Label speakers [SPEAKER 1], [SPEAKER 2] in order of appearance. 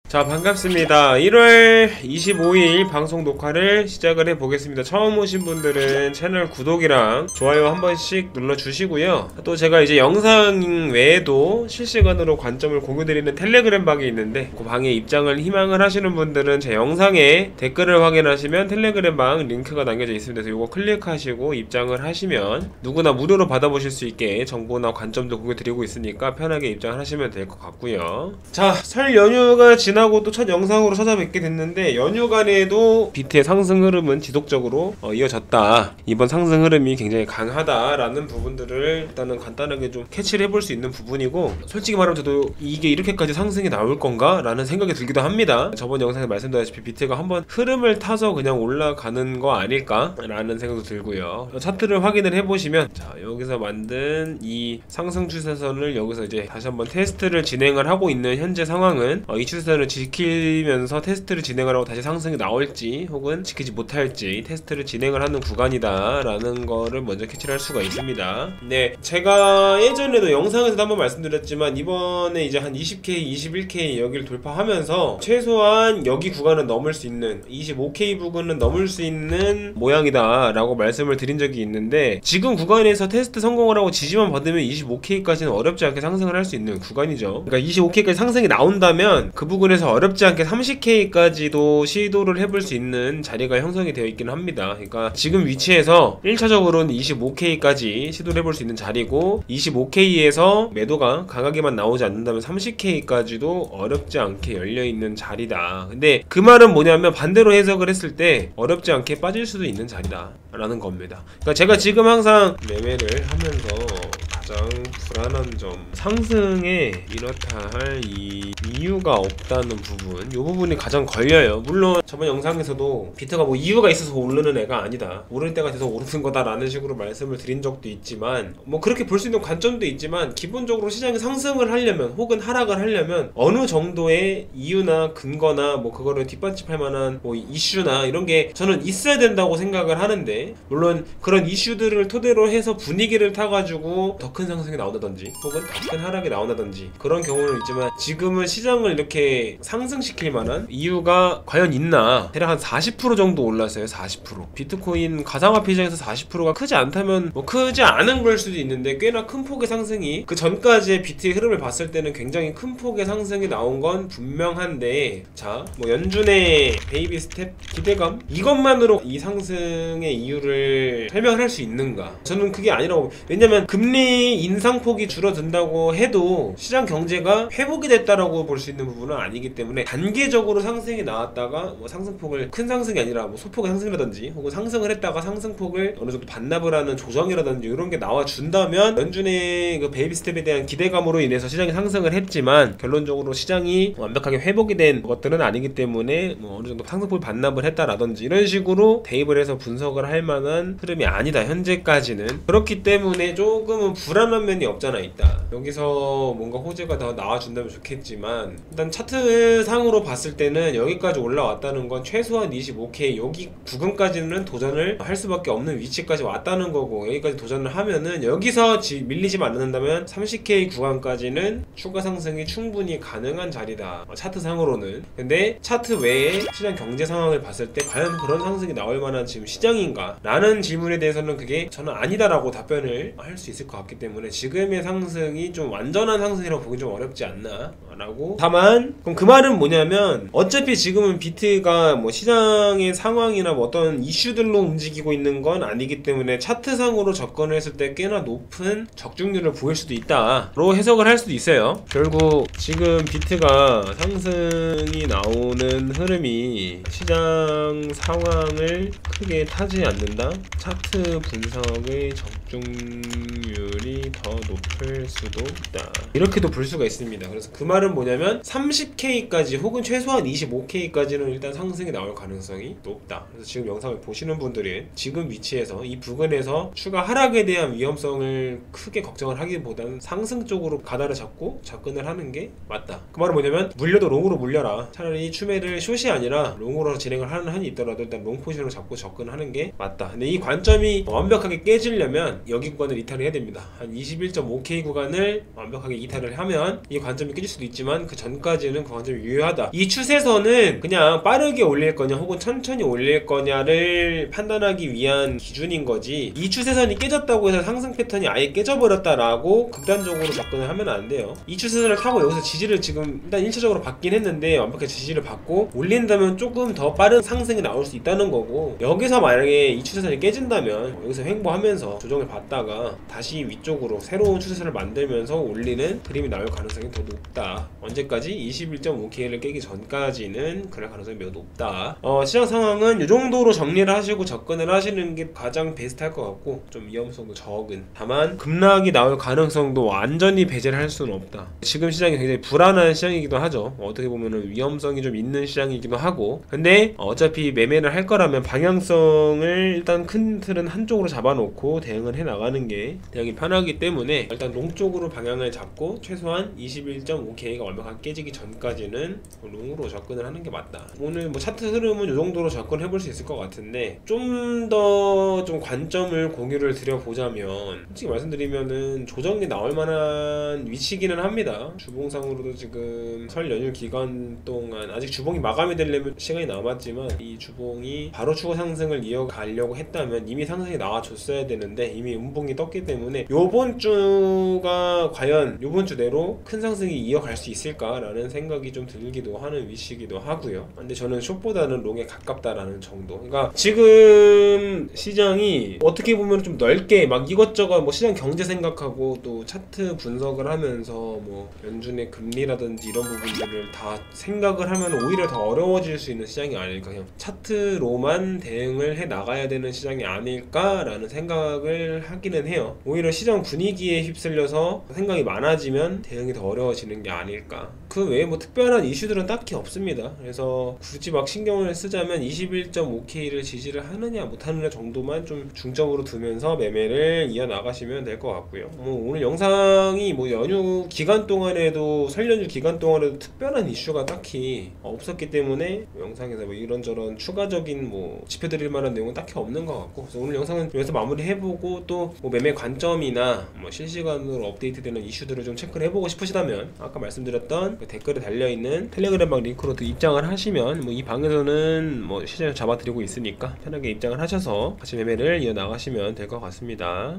[SPEAKER 1] 자, 반갑습니다. 1월 25일 방송 녹화를 시작을 해보겠습니다. 처음 오신 분들은 채널 구독이랑 좋아요 한 번씩 눌러주시고요. 또 제가 이제 영상 외에도 실시간으로 관점을 공유드리는 텔레그램 방이 있는데, 그 방에 입장을 희망을 하시는 분들은 제 영상에 댓글을 확인하시면 텔레그램 방 링크가 남겨져 있습니다. 그래서 이거 클릭하시고 입장을 하시면 누구나 무료로 받아보실 수 있게 정보나 관점도 공유드리고 있으니까 편하게 입장을 하시면 될 것 같고요. 자, 설 연휴가 지나고 또 첫 영상으로 찾아뵙게 됐는데, 연휴간에도 비트의 상승 흐름은 지속적으로 이어졌다. 이번 상승 흐름이 굉장히 강하다라는 부분들을 일단은 간단하게 좀 캐치를 해볼 수 있는 부분이고, 솔직히 말하면 저도 이게 이렇게까지 상승이 나올 건가? 라는 생각이 들기도 합니다. 저번 영상에 말씀드렸다시피 비트가 한번 흐름을 타서 그냥 올라가는 거 아닐까? 라는 생각도 들고요. 차트를 확인을 해보시면, 자, 여기서 만든 이 상승 추세선을 여기서 이제 다시 한번 테스트를 진행을 하고 있는 현재 상황은, 이 추세선을 지키면서 테스트를 진행을 하고 다시 상승이 나올지 혹은 지키지 못할지 테스트를 진행을 하는 구간이다 라는 거를 먼저 캐치를 할 수가 있습니다. 네, 제가 예전에도 영상에서도 한번 말씀드렸지만, 이번에 이제 한 20K, 21K 여기를 돌파하면서 최소한 여기 구간은 넘을 수 있는, 25K 부근은 넘을 수 있는 모양이다 라고 말씀을 드린 적이 있는데, 지금 구간에서 테스트 성공을 하고 지지만 받으면 25K까지는 어렵지 않게 상승을 할 수 있는 구간이죠. 그러니까 25K까지 상승이 나온다면 그 부분에서 어렵지 않게 30K까지도 시도를 해볼 수 있는 자리가 형성이 되어 있긴 합니다. 그러니까 지금 위치에서 1차적으로는 25K까지 시도를 해볼 수 있는 자리고, 25K에서 매도가 강하게만 나오지 않는다면 30K까지도 어렵지 않게 열려있는 자리다. 근데 그 말은 뭐냐면, 반대로 해석을 했을 때 어렵지 않게 빠질 수도 있는 자리다 라는 겁니다. 그러니까 제가 지금 항상 매매를 하면서 가장 불안한 점, 상승에 이렇다 할 이유가 없다는 부분, 이 부분이 가장 걸려요. 물론 저번 영상에서도 비트가 뭐 이유가 있어서 오르는 애가 아니다, 오를 때가 돼서 오르는 거다 라는 식으로 말씀을 드린 적도 있지만, 뭐 그렇게 볼 수 있는 관점도 있지만, 기본적으로 시장이 상승을 하려면 혹은 하락을 하려면 어느 정도의 이유나 근거나 뭐 그거를 뒷받침할 만한 뭐 이슈나 이런 게 저는 있어야 된다고 생각을 하는데, 물론 그런 이슈들을 토대로 해서 분위기를 타가지고 더 큰 상승이 나온다든지 혹은 더 큰 하락이 나온다든지 그런 경우는 있지만, 지금은 시장을 이렇게 상승시킬 만한 이유가 과연 있나? 대략 한 40% 정도 올랐어요. 40%. 비트코인 가상화폐 시장에서 40%가 크지 않다면 뭐 크지 않은 걸 수도 있는데, 꽤나 큰 폭의 상승이, 그 전까지의 비트의 흐름을 봤을 때는 굉장히 큰 폭의 상승이 나온 건 분명한데, 자, 뭐 연준의 베이비 스텝 기대감, 이것만으로 이 상승의 이유를 설명을 할 수 있는가? 저는 그게 아니라고. 왜냐면 금리 인상폭이 줄어든다고 해도 시장 경제가 회복이 됐다라고 볼 수 있는 부분은 아니기 때문에, 단계적으로 상승이 나왔다가 뭐 상승폭을, 큰 상승이 아니라 뭐 소폭의 상승이라든지 혹은 상승을 했다가 상승폭을 어느 정도 반납을 하는 조정이라든지 이런 게 나와준다면, 연준의 그 베이비 스텝에 대한 기대감으로 인해서 시장이 상승을 했지만 결론적으로 시장이 완벽하게 회복이 된 것들은 아니기 때문에 뭐 어느 정도 상승폭을 반납을 했다라든지 이런 식으로 대입을 해서 분석을 할 만한 흐름이 아니다, 현재까지는. 그렇기 때문에 조금은 불안한 면이 없잖아 있다. 여기서 뭔가 호재가 더 나와준다면 좋겠지만, 일단 차트 상으로 봤을 때는 여기까지 올라왔다는 건 최소한 25K 여기 구간까지는 도전을 할 수밖에 없는 위치까지 왔다는 거고, 여기까지 도전을 하면은 여기서 밀리지만 않는다면 30K 구간까지는 추가 상승이 충분히 가능한 자리다, 차트 상으로는. 근데 차트 외에 시장 경제 상황을 봤을 때 과연 그런 상승이 나올 만한 지금 시장인가? 라는 질문에 대해서는 그게 저는 아니다라고 답변을 할 수 있을 것 같기 때문에, 지금의 상승이 좀 완전한 상승이라고 보기 좀 어렵지 않나 라고. 다만 그럼 그 말은 뭐냐면, 어차피 지금은 비트가 뭐 시장의 상황이나 뭐 어떤 이슈들로 움직이고 있는 건 아니기 때문에 차트상으로 접근을 했을 때 꽤나 높은 적중률을 보일 수도 있다로 해석을 할 수도 있어요. 결국 지금 비트가 상승이 나오는 흐름이 시장 상황을 크게 타지 않는다, 차트 분석의 적중률이 더 높을 수도 있다, 이렇게도 볼 수가 있습니다. 그래서 그 말은 뭐냐면, 30K까지 혹은 최소한 25K까지는 일단 상승이 나올 가능성이 높다. 그래서 지금 영상을 보시는 분들이 지금 위치에서 이 부근에서 추가 하락에 대한 위험성을 크게 걱정을 하기보다는 상승 쪽으로 가다를 잡고 접근을 하는 게 맞다. 그 말은 뭐냐면, 물려도 롱으로 물려라. 차라리 추매를 숏이 아니라 롱으로 진행을 하는 한이 있더라도 일단 롱 포지션을 잡고 접근하는 게 맞다. 근데 이 관점이 완벽하게 깨지려면 여기 구간을 이탈을 해야 됩니다. 한 21.5K 구간을 완벽하게 이탈을 하면 이 관점이 깨질 수도 있지만 그 전까지는 그 관점이 유효하다. 이 추세선은 그냥 빠르게 올릴 거냐 혹은 천천히 올릴 거냐를 판단하기 위한 기준인 거지, 이 추세선이 깨졌다고 해서 상승 패턴이 아예 깨져버렸다라고 극단적으로 접근을 하면 안 돼요. 이 추세선을 타고 여기서 지지를 지금 일단 1차적으로 받긴 했는데 완벽하게 지지를 받고 올린다면 조금 더 빠른 상승이 나올 수 있다는 거고, 여기서 만약에 이 추세선이 깨진다면 여기서 횡보하면서 조정을 받다가 다시 위쪽으로 새로운 추세선을 만들면서 올리는 그림이 나올 가능성이 더 높다. 언제까지? 21.5K를 깨기 전까지는 그럴 가능성이 매우 높다. 시장 상황은 이 정도로 정리를 하시고 접근을 하시는 게 가장 베스트할 것 같고, 좀 위험성도 적은, 다만 급락이 나올 가능성도 완전히 배제를 할 수는 없다. 지금 시장이 굉장히 불안한 시장이기도 하죠. 어떻게 보면 위험성이 좀 있는 시장이기도 하고, 근데 어차피 매매를 할 거라면 방향성을 일단 큰 틀은 한쪽으로 잡아놓고 대응을 해나가는 게 대응이 편하기 때문에 일단 롱 쪽으로 방향을 잡고 최소한 21.5K가 완벽하게 깨지기 전까지는 롱으로 접근을 하는 게 맞다. 오늘 뭐 차트 흐름은 이 정도로 접근해 볼 수 있을 것 같은데, 좀 더 좀 관점을 공유를 드려보자면, 솔직히 말씀드리면은 조정이 나올 만한 위치기는 합니다. 주봉상으로도 지금 설 연휴 기간 동안 아직 주봉이 마감이 되려면 시간이 남았지만, 이 주봉이 바로 추가 상승을 이어가려고 했다면 이미 상승이 나와줬어야 되는데 이미 음봉이 떴기 때문에 요번 주가 과연 요번 주 내로 큰 상승이 이어갈 수 있을까라는 생각이 좀 들기도 하는 위치이기도 하고요. 근데 저는 숏보다는 롱에 가깝다라는 정도. 그러니까 지금 시장이 어떻게 보면 좀 넓게 막 이것저것 뭐 시장 경제 생각하고 또 차트 분석을 하면서 뭐 연준의 금리라든지 이런 부분들을 다 생각을 하면 오히려 더 어려워질 수 있는 시장이 아닐까, 그냥 차트로만 대응을 해 나가야 되는 시장이 아닐까라는 생각을 하기는 해요. 오히려 시장 분위기에 휩쓸려서 생각이 많아지면 대응이 더 어려워지는 게 아닐까. 그 외에 뭐 특별한 이슈들은 딱히 없습니다. 그래서 굳이 막 신경을 쓰자면 21.5K를 지지를 하느냐 못하느냐 정도만 좀 중점으로 두면서 매매를 이어나가시면 될 것 같고요. 뭐 오늘 영상이 뭐 연휴 기간 동안에도, 설 연휴 기간 동안에도 특별한 이슈가 딱히 없었기 때문에 영상에서 뭐 이런저런 추가적인 뭐 짚어드릴 만한 내용은 딱히 없는 것 같고, 그래서 오늘 영상은 여기서 마무리해보고 또 뭐 매매 관점이나 뭐 실시간으로 업데이트되는 이슈들을 좀 체크를 해보고 싶으시다면 아까 말씀드렸던 그 댓글에 달려있는 텔레그램 방 링크로 입장을 하시면 뭐 이 방에서는 뭐 시장을 잡아드리고 있으니까 편하게 입장을 하셔서 같이 매매를 이어나가시면 될 것 같습니다.